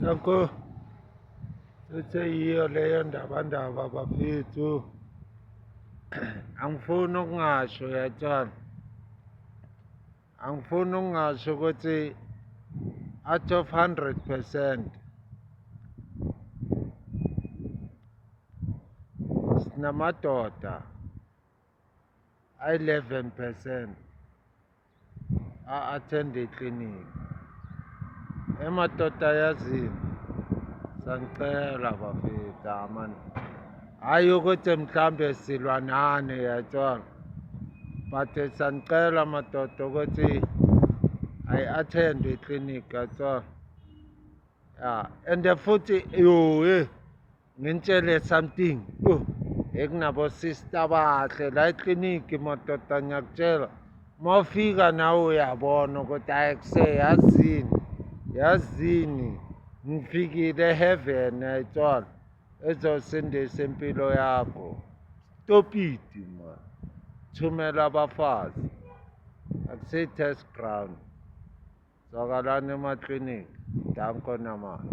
Danko, seyiyo leyo ndabandaba bafethu. Angifuni ukungasho uyatshela. Angifuni ukungasho ukuthi out of 100% sinamadoda ayi-11% a-attend ikliniki. Emadoda yazini, sanicela bafethu amani. Hayi ukuthi mhlambe silwa nani uyatshela. But sanicela madoda ukuthi ayi-attend ikliniki uyatshela. Ya, and futhi ngintshele something. Ekunabo sister bahle la ekliniki madoda ngiyakutshela. Mawufika nawe uyabona ukuthi ayikuse yazini ngifikile heaven uyayithola ezosindisa impilo yakho. Stop it man. Thumela abafazi. Akusi-test ground. Zwakalani emakliniki. Danko namani.